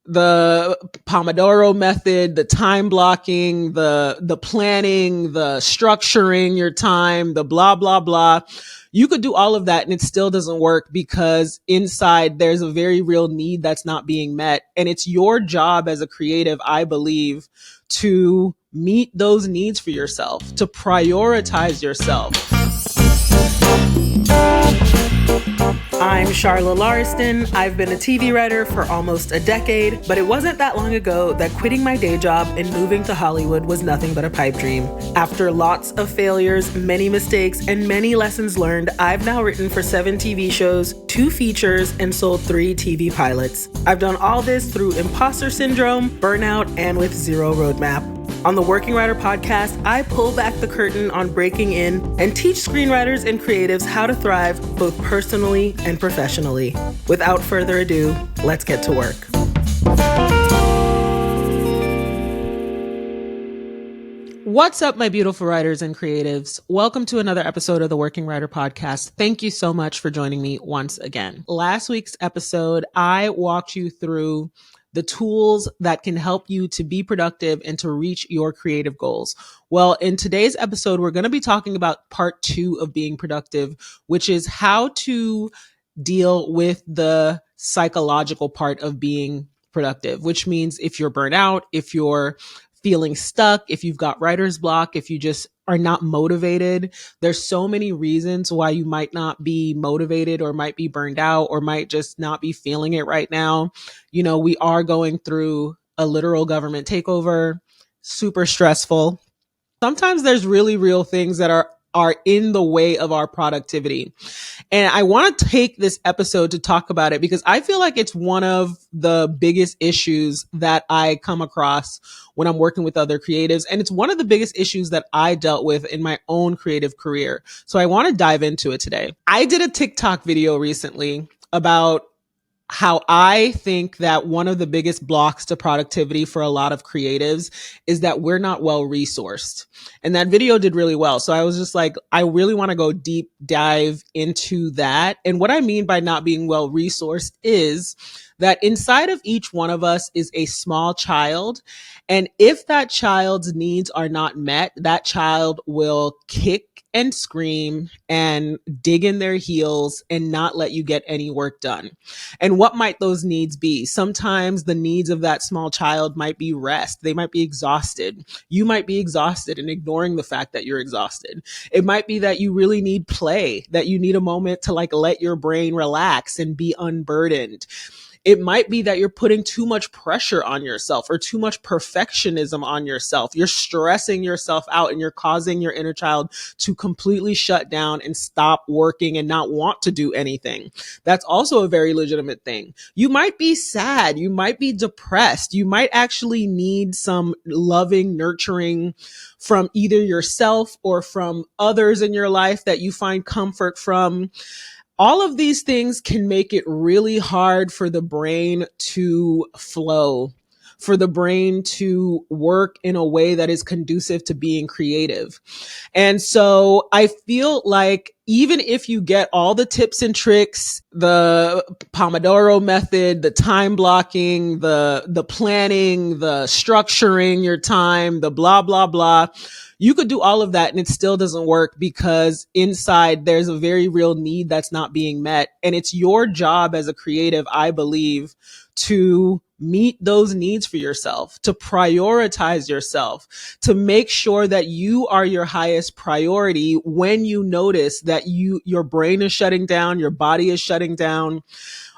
the Pomodoro method, the time blocking, the planning, the structuring your time, the blah blah blah. You could do all of that and it still doesn't work because inside there's a very real need that's not being met. And it's your job as a creative, I believe, to meet those needs for yourself, to prioritize yourself. I'm Charla Larston. I've been a TV writer for almost a decade, but it wasn't that long ago that quitting my day job and moving to Hollywood was nothing but a pipe dream. After lots of failures, many mistakes, and many lessons learned, I've now written for 7 TV shows, 2 features, and sold 3 TV pilots. I've done all this through imposter syndrome, burnout, and with zero roadmap. On the Working Writer podcast, I pull back the curtain on breaking in and teach screenwriters and creatives how to thrive both personally and professionally. Without further ado, let's get to work. What's up, my beautiful writers and creatives? Welcome to another episode of the Working Writer podcast. Thank you so much for joining me once again. Last week's episode, I walked you through the tools that can help you to be productive and to reach your creative goals. Well, in today's episode, we're going to be talking about part 2 of being productive, which is how to deal with the psychological part of being productive, which means if you're burnt out, if you're feeling stuck, if you've got writer's block, if you just are not motivated. There's so many reasons why you might not be motivated or might be burned out or might just not be feeling it right now. You know, we are going through a literal government takeover, super stressful. Sometimes there's really real things that are in the way of our productivity. And I want to take this episode to talk about it because I feel like it's one of the biggest issues that I come across when I'm working with other creatives. And it's one of the biggest issues that I dealt with in my own creative career. So I want to dive into it today. I did a TikTok video recently about how I think that one of the biggest blocks to productivity for a lot of creatives is that we're not well resourced. And that video did really well. So I was just like, I really want to go deep dive into that. And what I mean by not being well resourced is that inside of each one of us is a small child. And if that child's needs are not met, that child will kick and scream and dig in their heels and not let you get any work done. And what might those needs be? Sometimes the needs of that small child might be rest. They might be exhausted. You might be exhausted and ignoring the fact that you're exhausted. It might be that you really need play, that you need a moment to let your brain relax and be unburdened. It might be that you're putting too much pressure on yourself or too much perfectionism on yourself. You're stressing yourself out and you're causing your inner child to completely shut down and stop working and not want to do anything. That's also a very legitimate thing. You might be sad. You might be depressed. You might actually need some loving, nurturing from either yourself or from others in your life that you find comfort from. All of these things can make it really hard for the brain to flow, for the brain to work in a way that is conducive to being creative. And so I feel like even if you get all the tips and tricks, the Pomodoro method, the time blocking, the planning, the structuring your time, the blah, blah, blah, you could do all of that and it still doesn't work because inside there's a very real need that's not being met. And it's your job as a creative, I believe, to meet those needs for yourself, to prioritize yourself, to make sure that you are your highest priority when you notice that your brain is shutting down, your body is shutting down,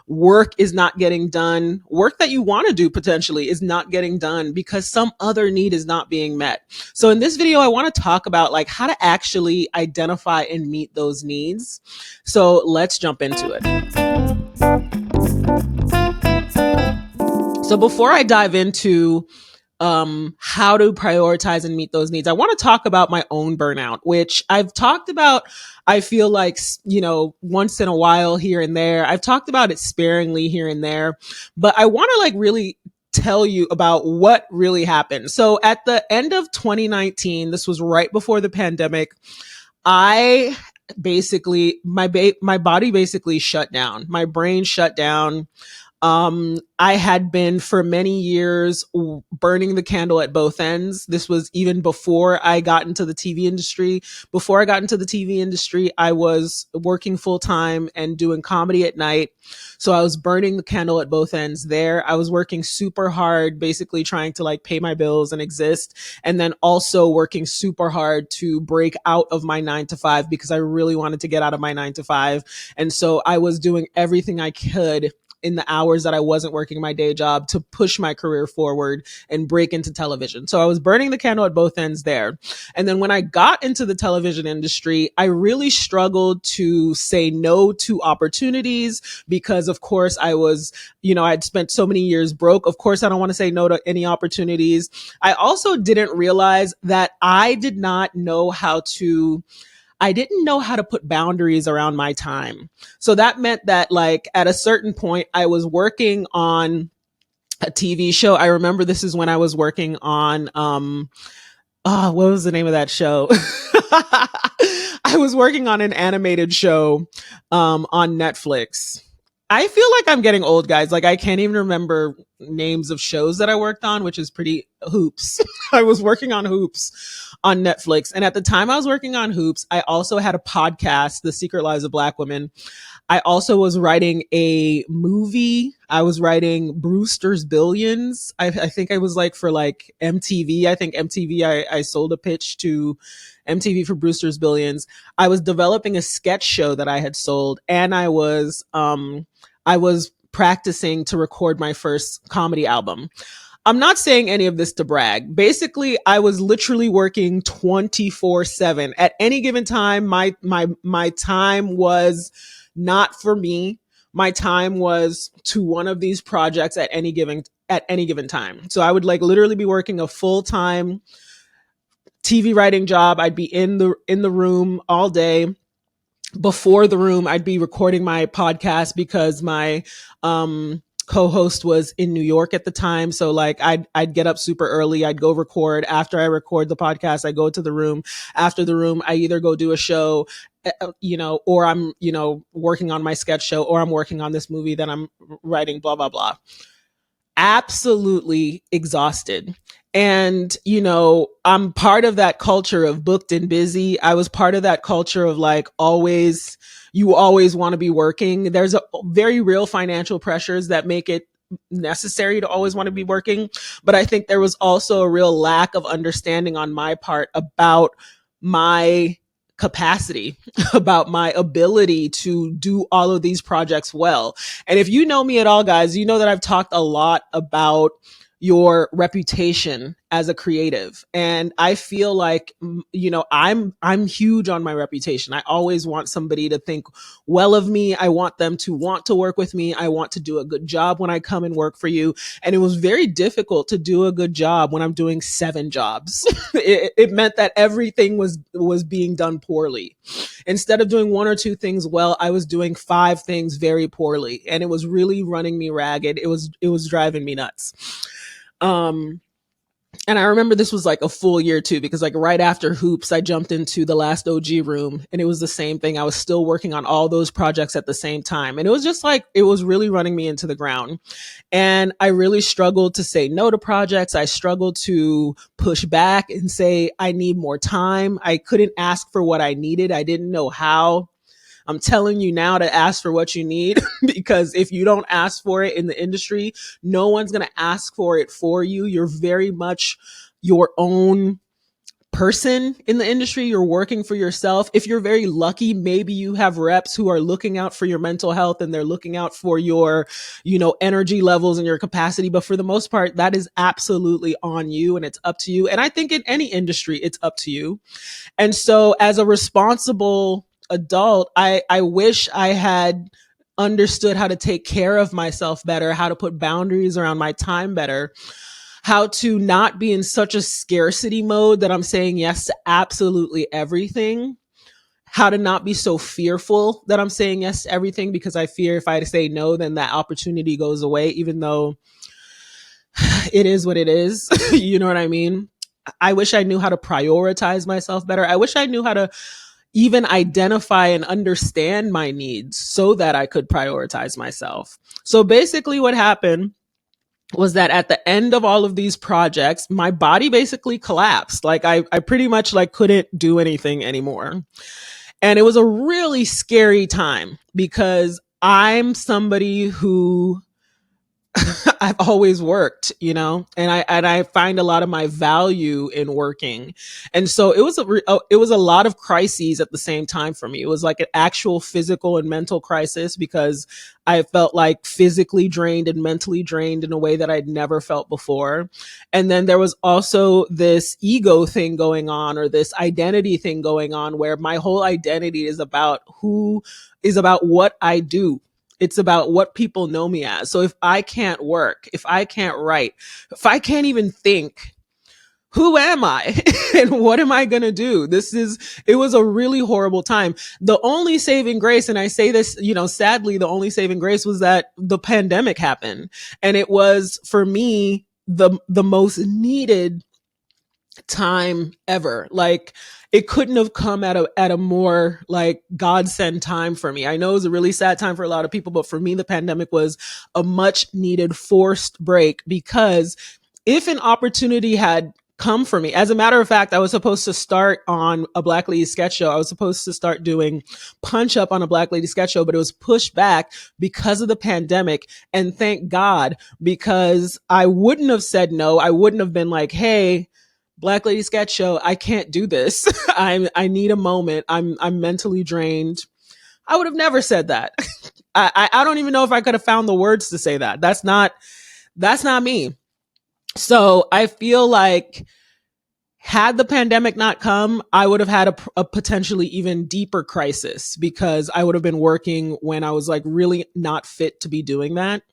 work is not getting done, work that you want to do potentially is not getting done because some other need is not being met. So in this video, I want to talk about how to actually identify and meet those needs. So let's jump into it. So before I dive into how to prioritize and meet those needs, I want to talk about my own burnout, which I've talked about, I feel like, once in a while here and there. I've talked about it sparingly here and there, but I want to really tell you about what really happened. So at the end of 2019, this was right before the pandemic, my body basically shut down. My brain shut down. I had been for many years burning the candle at both ends. This was even before I got into the TV industry. Before I got into the TV industry, I was working full time and doing comedy at night. So I was burning the candle at both ends there. I was working super hard, basically trying to like pay my bills and exist. And then also working super hard to break out of my 9 to 5 because I really wanted to get out of my 9 to 5. And so I was doing everything I could in the hours that I wasn't working my day job to push my career forward and break into television. So I was burning the candle at both ends there. And then when I got into the television industry, I really struggled to say no to opportunities because of course I was, I'd spent so many years broke. Of course, I don't want to say no to any opportunities. I also didn't realize that I didn't know how to put boundaries around my time. So that meant that like at a certain point, I was working on a TV show. I remember this is when I was working on, what was the name of that show? I was working on an animated show, on Netflix. I feel like I'm getting old, guys. Like I can't even remember names of shows that I worked on, which is pretty Hoops. I was working on Hoops on Netflix. And at the time I was working on Hoops, I also had a podcast, The Secret Lives of Black Women. I also was writing a movie. I was writing Brewster's Billions. I think I was like for like MTV. I think MTV, I sold a pitch to MTV for Brewster's Billions. I was developing a sketch show that I had sold, and I was practicing to record my first comedy album. I'm not saying any of this to brag. Basically, I was literally working 24/7. At any given time, my time was not for me. My time was to one of these projects at any given time. So I would like literally be working a full-time TV writing job. I'd be in the room all day. Before the room, I'd be recording my podcast because my co-host was in New York at the time. So like I'd get up super early. I'd go record. After I record the podcast, I go to the room. After the room, I either go do a show, or I'm, working on my sketch show, or I'm working on this movie that I'm writing, blah, blah, blah. Absolutely exhausted. And, I'm part of that culture of booked and busy. I was part of that culture of like you always want to be working. There's a very real financial pressures that make it necessary to always want to be working. But I think there was also a real lack of understanding on my part about my capacity, about my ability to do all of these projects well. And if you know me at all, guys, you know that I've talked a lot about your reputation as a creative. And I feel like, I'm huge on my reputation. I always want somebody to think well of me. I want them to want to work with me. I want to do a good job when I come and work for you. And it was very difficult to do a good job when I'm doing 7 jobs. It meant that everything was being done poorly. Instead of doing 1 or 2 things well, I was doing 5 things very poorly. And it was really running me ragged. It was driving me nuts. And I remember this was like a full year too, because like right after Hoops, I jumped into the Last OG room, and it was the same thing. I was still working on all those projects at the same time. And it was just like, it was really running me into the ground. And I really struggled to say no to projects. I struggled to push back and say, I need more time. I couldn't ask for what I needed. I didn't know how. I'm telling you now to ask for what you need, because if you don't ask for it in the industry, no one's going to ask for it for you. You're very much your own person in the industry. You're working for yourself. If you're very lucky, maybe you have reps who are looking out for your mental health, and they're looking out for your, energy levels and your capacity. But for the most part, that is absolutely on you, and it's up to you. And I think in any industry, it's up to you. And so as a responsible adult, I wish I had understood how to take care of myself better, how to put boundaries around my time better, how to not be in such a scarcity mode that I'm saying yes to absolutely everything, how to not be so fearful that I'm saying yes to everything, because I fear if I say no, then that opportunity goes away, even though it is what it is. You know what I mean? I wish I knew how to prioritize myself better. I wish I knew how to even identify and understand my needs so that I could prioritize myself. So basically what happened was that at the end of all of these projects, my body basically collapsed. Like I pretty much like couldn't do anything anymore. And it was a really scary time because I'm somebody who I've always worked, and I find a lot of my value in working. And so it was a lot of crises at the same time for me. It was like an actual physical and mental crisis because I felt like physically drained and mentally drained in a way that I'd never felt before. And then there was also this ego thing going on, or this identity thing going on, where my whole identity is about what I do. It's about what people know me as. So if I can't work, if I can't write, if I can't even think, who am I and what am I going to do? It was a really horrible time. The only saving grace, and I say this, sadly, the only saving grace was that the pandemic happened. And it was, for me, the most needed time ever. Like, it couldn't have come at a more like godsend time for me. I know it was a really sad time for a lot of people, but for me, the pandemic was a much needed forced break, because if an opportunity had come for me, as a matter of fact, I was supposed to start on a Black Lady sketch show. I was supposed to start doing Punch Up on a Black Lady sketch show, but it was pushed back because of the pandemic. And thank God, because I wouldn't have said no. I wouldn't have been like, hey, Black Lady sketch show, I can't do this. I need a moment. I'm mentally drained. I would have never said that. I don't even know if I could have found the words to say that. That's not me. So I feel like, had the pandemic not come, I would have had a potentially even deeper crisis, because I would have been working when I was like really not fit to be doing that.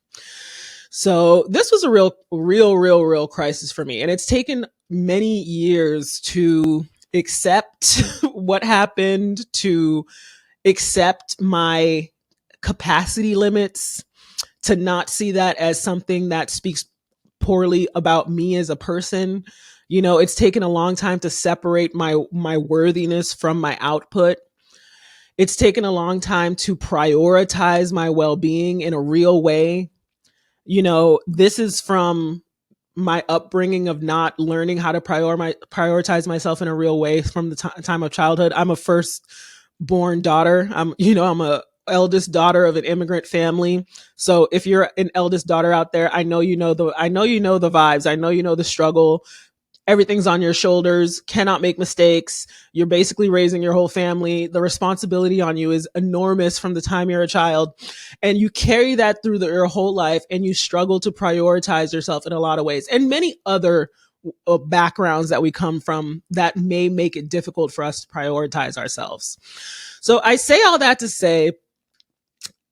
So this was a real crisis for me. And it's taken many years to accept what happened, to accept my capacity limits, to not see that as something that speaks poorly about me as a person. It's taken a long time to separate my worthiness from my output. It's taken a long time to prioritize my well-being in a real way. This is from my upbringing of not learning how to prioritize myself in a real way from the time of childhood. I'm a first-born daughter. I'm a eldest daughter of an immigrant family. So if you're an eldest daughter out there, I know you know the vibes. I know you know the struggle. Everything's on your shoulders, cannot make mistakes. You're basically raising your whole family. The responsibility on you is enormous from the time you're a child. And you carry that through your whole life, and you struggle to prioritize yourself in a lot of ways. And many other backgrounds that we come from that may make it difficult for us to prioritize ourselves. So I say all that to say,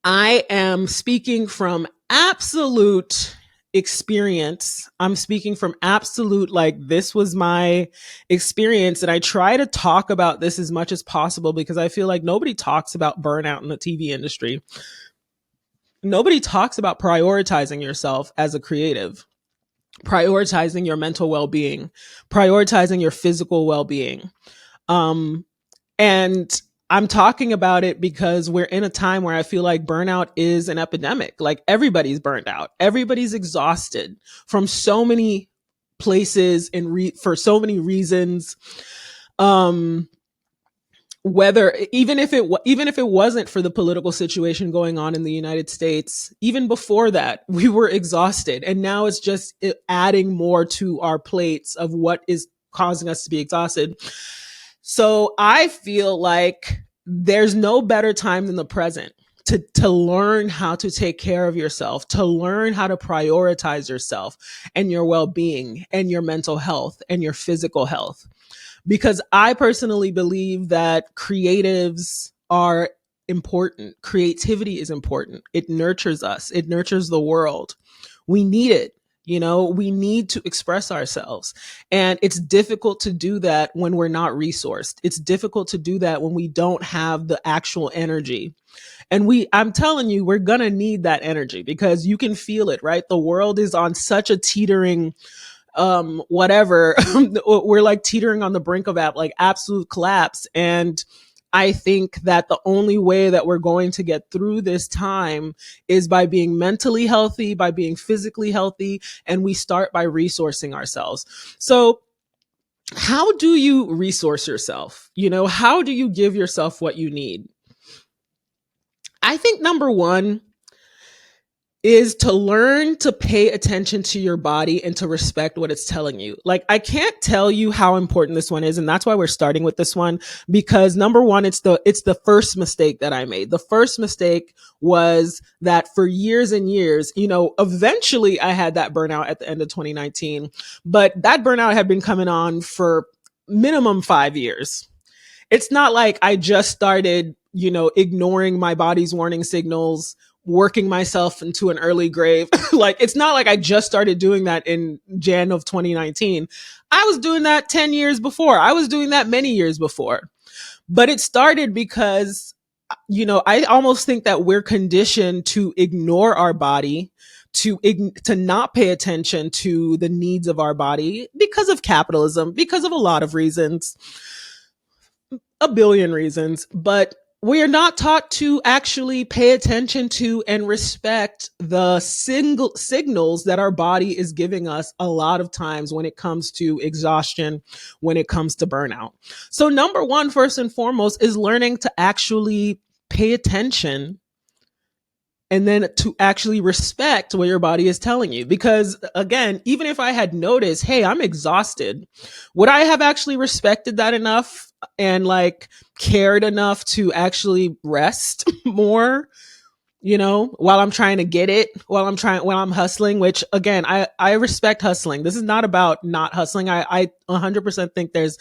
I am speaking from absolute experience. I'm speaking from absolute, like, this was my experience. And I try to talk about this as much as possible, because I feel like nobody talks about burnout in the TV industry. Nobody talks about prioritizing yourself as a creative, prioritizing your mental well-being, prioritizing your physical well-being. And I'm talking about it because we're in a time where I feel like burnout is an epidemic. Like, everybody's burned out. Everybody's exhausted from so many places and for so many reasons. Whether even if it wasn't for the political situation going on in the United States, even before that, we were exhausted. And now it's just adding more to our plates of what is causing us to be exhausted. So I feel like there's no better time than the present to learn how to take care of yourself, to learn how to prioritize yourself and your well-being and your mental health and your physical health. Because I personally believe that creatives are important. Creativity is important. It nurtures us. It nurtures the world. We need it. We need to express ourselves. And it's difficult to do that when we're not resourced. It's difficult to do that when we don't have the actual energy. And I'm telling you, we're going to need that energy, because you can feel it, right? The world is on such a teetering, whatever. We're like teetering on the brink of like absolute collapse. And I think that the only way that we're going to get through this time is by being mentally healthy, by being physically healthy, and we start by resourcing ourselves. So, how do you resource yourself? How do you give yourself what you need? I think number one is to learn to pay attention to your body and to respect what it's telling you. Like, I can't tell you how important this one is, and that's why we're starting with this one, because number one, it's the first mistake that I made. The first mistake was that for years and years, eventually I had that burnout at the end of 2019, but that burnout had been coming on for minimum 5 years. It's not like I just started, ignoring my body's warning signals, working myself into an early grave. Like, it's not like I just started doing that in Jan of 2019. I was doing that 10 years before. I was doing that many years before. But it started because, I almost think that we're conditioned to ignore our body, to not pay attention to the needs of our body because of capitalism, because of a lot of reasons, a billion reasons, but we are not taught to actually pay attention to and respect the signals that our body is giving us a lot of times when it comes to exhaustion, when it comes to burnout. So number one, first and foremost, is learning to actually pay attention and then to actually respect what your body is telling you. Because again, even if I had noticed, hey, I'm exhausted, would I have actually respected that enough and like cared enough to actually rest more, while I'm trying to get it, while I'm hustling, which again, I respect hustling. This is not about not hustling. I 100% think there's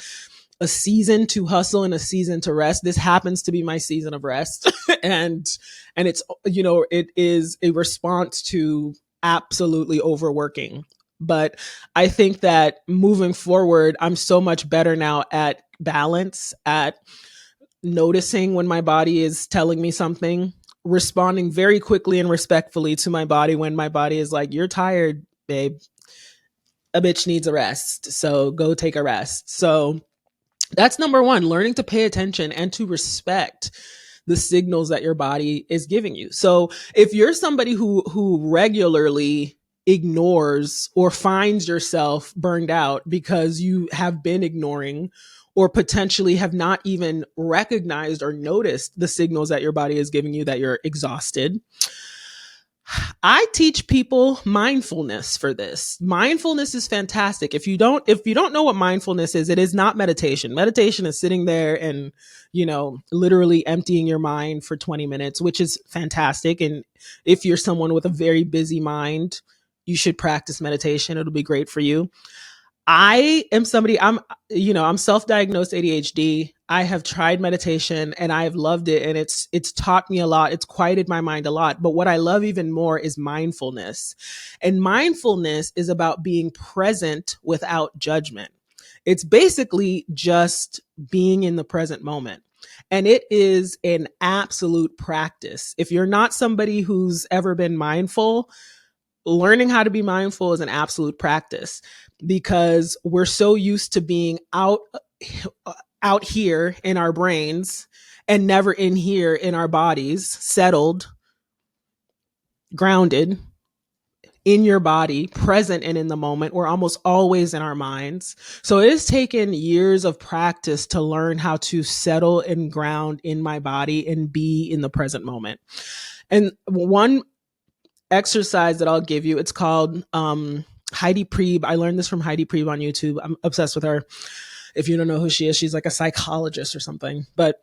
a season to hustle and a season to rest. This happens to be my season of rest. and it's, it is a response to absolutely overworking. But I think that moving forward, I'm so much better now at balance, at noticing when my body is telling me something, responding very quickly and respectfully to my body when my body is like, you're tired, babe. A bitch needs a rest. So go take a rest. So that's number one, learning to pay attention and to respect the signals that your body is giving you. So if you're somebody who regularly ignores or finds yourself burned out because you have been ignoring or potentially have not even recognized or noticed the signals that your body is giving you that you're exhausted, I teach people mindfulness for this. Mindfulness is fantastic. If you don't know what mindfulness is, it is not meditation. Meditation is sitting there and, literally emptying your mind for 20 minutes, which is fantastic. And if you're someone with a very busy mind, you should practice meditation. It'll be great for you. I am somebody, I'm self-diagnosed ADHD. I have tried meditation and I've loved it, and it's taught me a lot. It's quieted my mind a lot. But what I love even more is mindfulness. And mindfulness is about being present without judgment. It's basically just being in the present moment. And it is an absolute practice. If you're not somebody who's ever been mindful, learning how to be mindful is an absolute practice, because we're so used to being out here in our brains and never in here in our bodies, settled, grounded in your body, present and in the moment. We're almost always in our minds. So it has taken years of practice to learn how to settle and ground in my body and be in the present moment. And one exercise that I'll give you, it's called Heidi Priebe. I learned this from Heidi Priebe on YouTube. I'm obsessed with her. If you don't know who she is, she's like a psychologist or something, but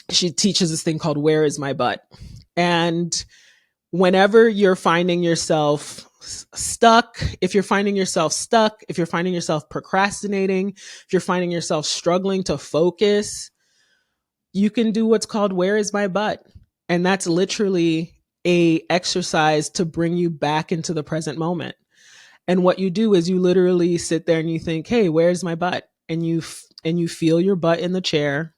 she teaches this thing called Where is My Butt? And whenever you're finding yourself stuck, if you're finding yourself procrastinating, if you're finding yourself struggling to focus, you can do what's called Where is My Butt? And that's literally a exercise to bring you back into the present moment. And what you do is you literally sit there and you think, hey, where's my butt? And you feel your butt in the chair.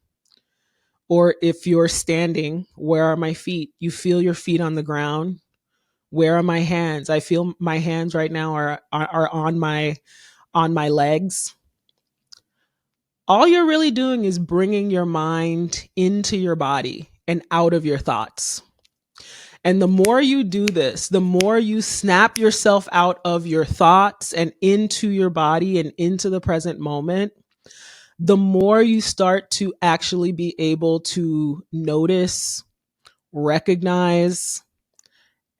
Or if you're standing, where are my feet? You feel your feet on the ground. Where are my hands? I feel my hands right now are on my legs. all you're really doing is bringing your mind into your body and out of your thoughts. And the more you do this, the more you snap yourself out of your thoughts and into your body and into the present moment, the more you start to actually be able to notice, recognize,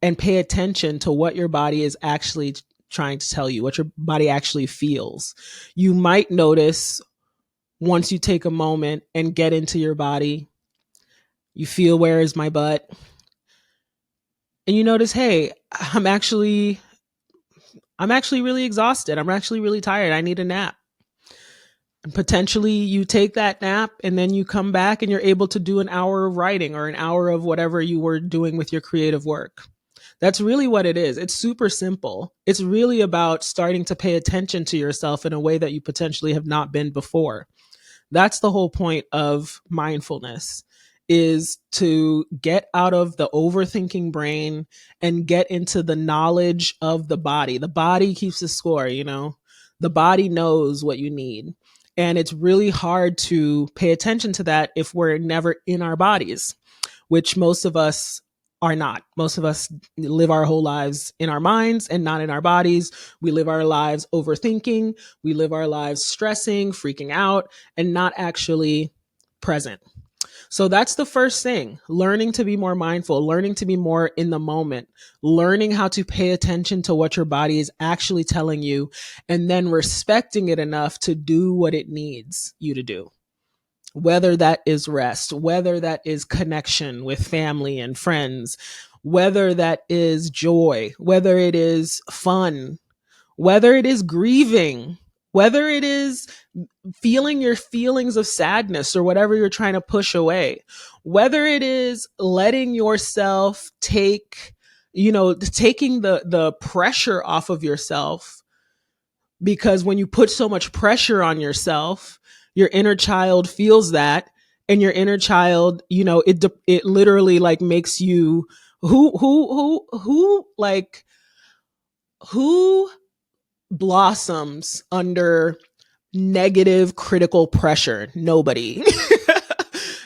and pay attention to what your body is actually trying to tell you, what your body actually feels. You might notice once you take a moment and get into your body, you feel, where is my butt? And you notice, hey, I'm actually really exhausted. I'm actually really tired. I need a nap. And potentially you take that nap and then you come back and you're able to do an hour of writing or an hour of whatever you were doing with your creative work. That's really what it is. It's super simple. It's really about starting to pay attention to yourself in a way that you potentially have not been before. That's the whole point of mindfulness, is to get out of the overthinking brain and get into the knowledge of the body. The body keeps the score, you know, the body knows what you need. And it's really hard to pay attention to that if we're never in our bodies, which most of us are not. Most of us live our whole lives in our minds and not in our bodies. We live our lives overthinking. We live our lives stressing, freaking out, and not actually present. So that's the first thing, learning to be more mindful, learning to be more in the moment, learning how to pay attention to what your body is actually telling you, and then respecting it enough to do what it needs you to do. Whether that is rest, whether that is connection with family and friends, whether that is joy, whether it is fun, whether it is grieving, whether it is feeling your feelings of sadness or whatever you're trying to push away, whether it is letting yourself take, taking the pressure off of yourself. Because when you put so much pressure on yourself, your inner child feels that, and your inner child, it literally like makes you who blossoms under negative critical pressure? Nobody.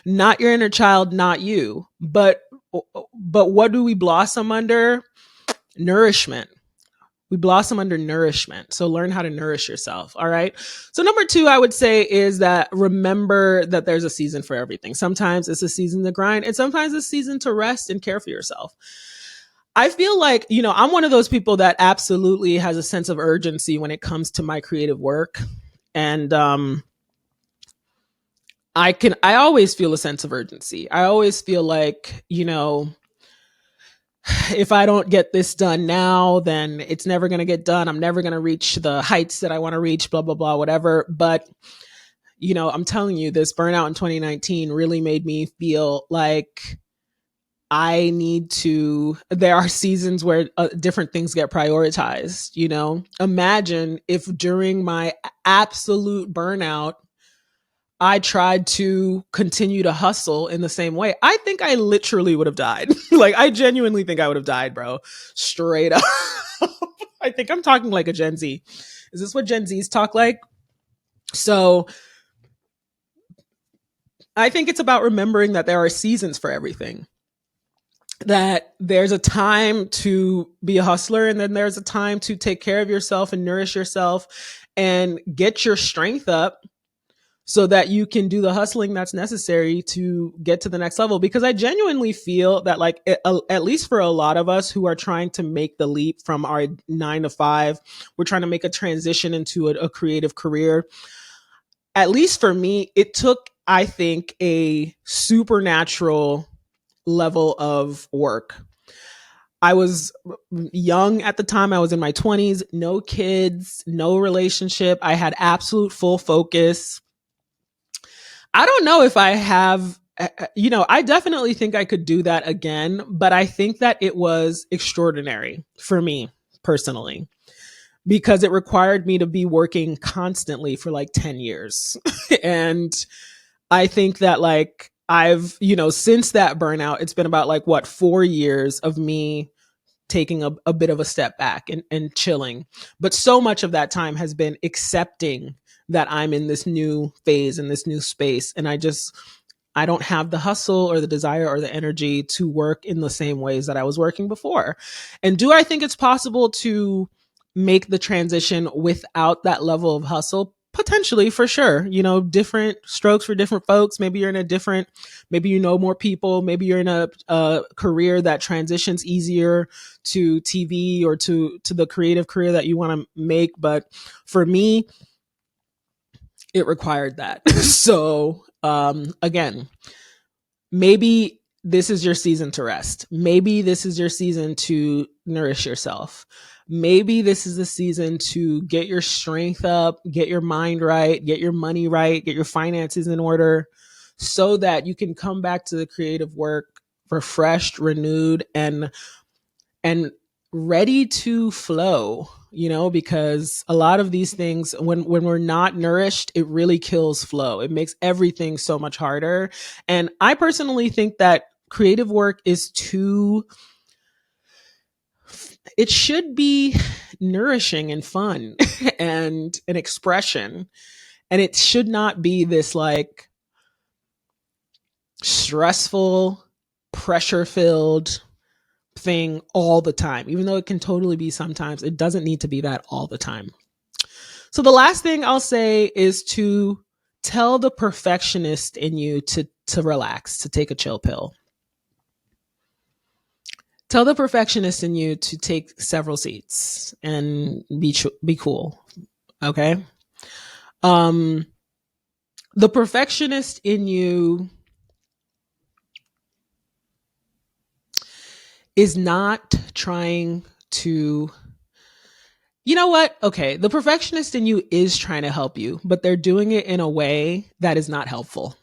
Not your inner child, not you. But what do we blossom under? Nourishment. We blossom under nourishment. So learn how to nourish yourself. All right. So number 2, I would say, is that remember that there's a season for everything. Sometimes it's a season to grind, and sometimes it's a season to rest and care for yourself. I feel like, I'm one of those people that absolutely has a sense of urgency when it comes to my creative work. And I always feel a sense of urgency. I always feel like, if I don't get this done now, then it's never going to get done. I'm never going to reach the heights that I want to reach, blah, blah, blah, whatever. But, I'm telling you, this burnout in 2019 really made me feel like there are seasons where different things get prioritized. Imagine if during my absolute burnout, I tried to continue to hustle in the same way. I think I literally would have died. Like, I genuinely think I would have died, bro. Straight up. I think I'm talking like a Gen Z. Is this what Gen Zs talk like? So I think it's about remembering that there are seasons for everything. That there's a time to be a hustler, and then there's a time to take care of yourself and nourish yourself and get your strength up so that you can do the hustling that's necessary to get to the next level. Because I genuinely feel that, like, at least for a lot of us who are trying to make the leap from our 9 to 5, we're trying to make a transition into a creative career. At least for me, it took, I think, a supernatural level of work. I was young at the time. I was in my 20s, no kids, no relationship. I had absolute full focus. I don't know if I have, I definitely think I could do that again, but I think that it was extraordinary for me personally, because it required me to be working constantly for like 10 years. And I think that, like, I've, since that burnout, it's been about 4 years of me taking a bit of a step back and chilling. But so much of that time has been accepting that I'm in this new phase, in this new space. And I don't have the hustle or the desire or the energy to work in the same ways that I was working before. And do I think it's possible to make the transition without that level of hustle? Potentially, for sure. Different strokes for different folks. Maybe you're in a different, maybe you know more people. Maybe you're in a career that transitions easier to TV or to the creative career that you want to make. But for me, it required that. So, again, maybe this is your season to rest. Maybe this is your season to nourish yourself. Maybe this is the season to get your strength up, get your mind right, get your money right, get your finances in order so that you can come back to the creative work refreshed, renewed, and ready to flow, because a lot of these things, when we're not nourished, it really kills flow. It makes everything so much harder. And I personally think that creative work it should be nourishing and fun and an expression. And it should not be this like stressful, pressure filled thing all the time. Even though it can totally be sometimes, it doesn't need to be that all the time. So the last thing I'll say is to tell the perfectionist in you to relax, to take a chill pill. Tell the perfectionist in you to take several seats and be cool. Okay? The perfectionist in you is not trying to, you know what? Okay, the perfectionist in you is trying to help you, but they're doing it in a way that is not helpful,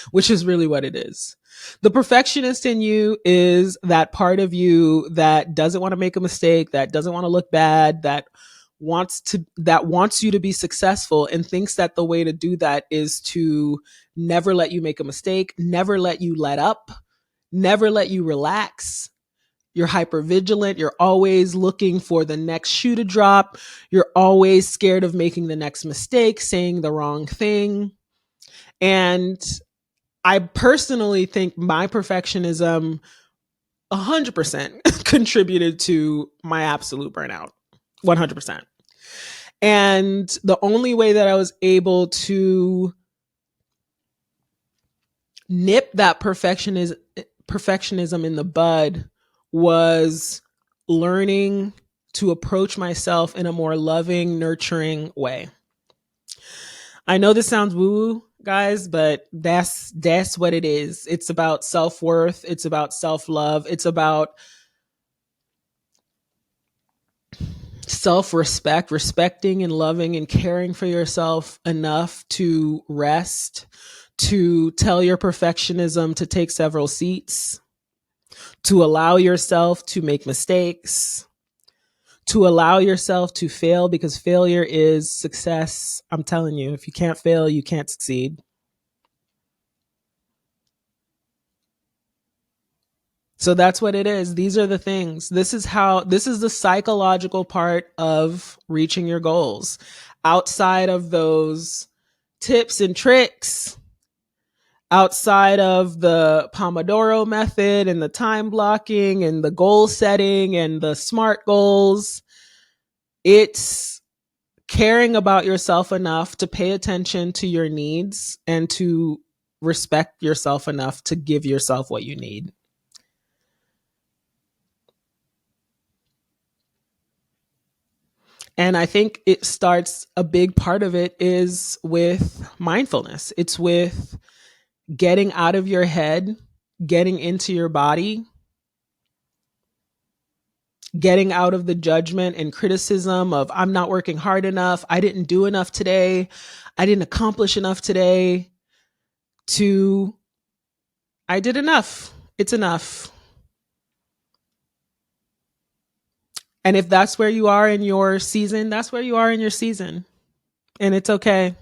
which is really what it is. The perfectionist in you is that part of you that doesn't want to make a mistake, that doesn't want to look bad, that wants you to be successful, and thinks that the way to do that is to never let you make a mistake, never let you let up, never let you relax. You're hyper vigilant. You're always looking for the next shoe to drop. You're always scared of making the next mistake, saying the wrong thing. And I personally think my perfectionism 100% contributed to my absolute burnout. 100%. And the only way that I was able to nip that perfectionism in the bud was learning to approach myself in a more loving, nurturing way. I know this sounds woo-woo, guys, but that's what it is. It's about self-worth. It's about self-love. It's about self-respect, respecting and loving and caring for yourself enough to rest, to tell your perfectionism to take several seats, to allow yourself to make mistakes, to allow yourself to fail, because failure is success. I'm telling you, if you can't fail, you can't succeed. So that's what it is. These are the things. This is the psychological part of reaching your goals. Outside of those tips and tricks, outside of the Pomodoro method and the time blocking and the goal setting and the SMART goals, it's caring about yourself enough to pay attention to your needs and to respect yourself enough to give yourself what you need. And I think a big part of it is with mindfulness. It's with getting out of your head, getting into your body, getting out of the judgment and criticism of I'm not working hard enough, I didn't do enough today, I didn't accomplish enough today, to I did enough. It's enough. And if that's where you are in your season, that's where you are in your season. And it's okay.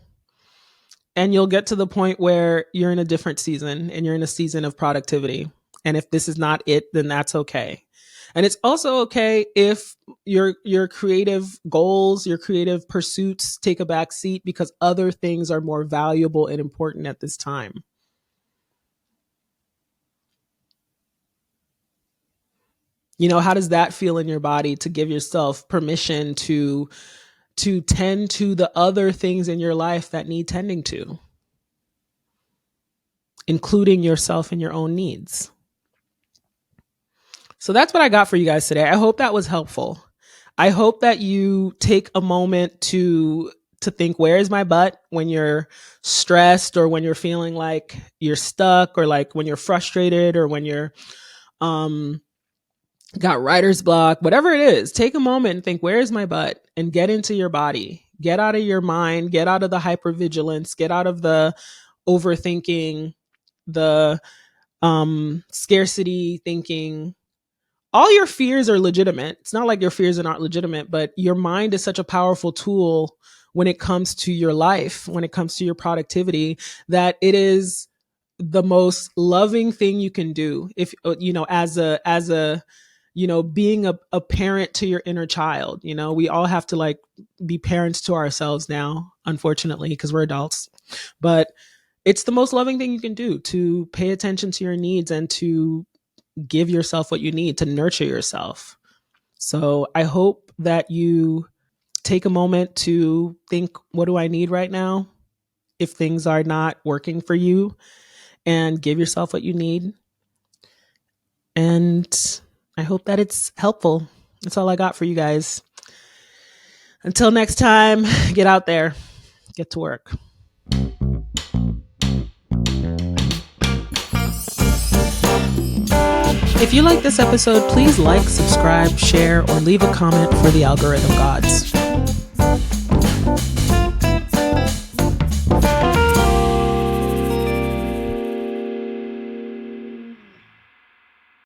And you'll get to the point where you're in a different season and you're in a season of productivity. And if this is not it, then that's okay. And it's also okay if your creative goals, your creative pursuits take a back seat because other things are more valuable and important at this time. How does that feel in your body to give yourself permission to tend to the other things in your life that need tending to, including yourself and your own needs? So that's what I got for you guys today. I hope that was helpful. I hope that you take a moment to think, where is my butt, when you're stressed, or when you're feeling like you're stuck, or like when you're frustrated, or when you're um got writer's block, whatever it is. Take a moment and think, where is my butt, and get into your body. Get out of your mind, get out of the hypervigilance, get out of the overthinking, the scarcity thinking. All your fears are legitimate. It's not like your fears are not legitimate, but your mind is such a powerful tool when it comes to your life, when it comes to your productivity, that it is the most loving thing you can do. If as a being a parent to your inner child. We all have to like be parents to ourselves now, unfortunately, because we're adults. But it's the most loving thing you can do, to pay attention to your needs and to give yourself what you need to nurture yourself. So I hope that you take a moment to think, what do I need right now? If things are not working for you, and give yourself what you need. And I hope that it's helpful. That's all I got for you guys. Until next time, get out there, get to work. If you like this episode, please like, subscribe, share, or leave a comment for the algorithm gods.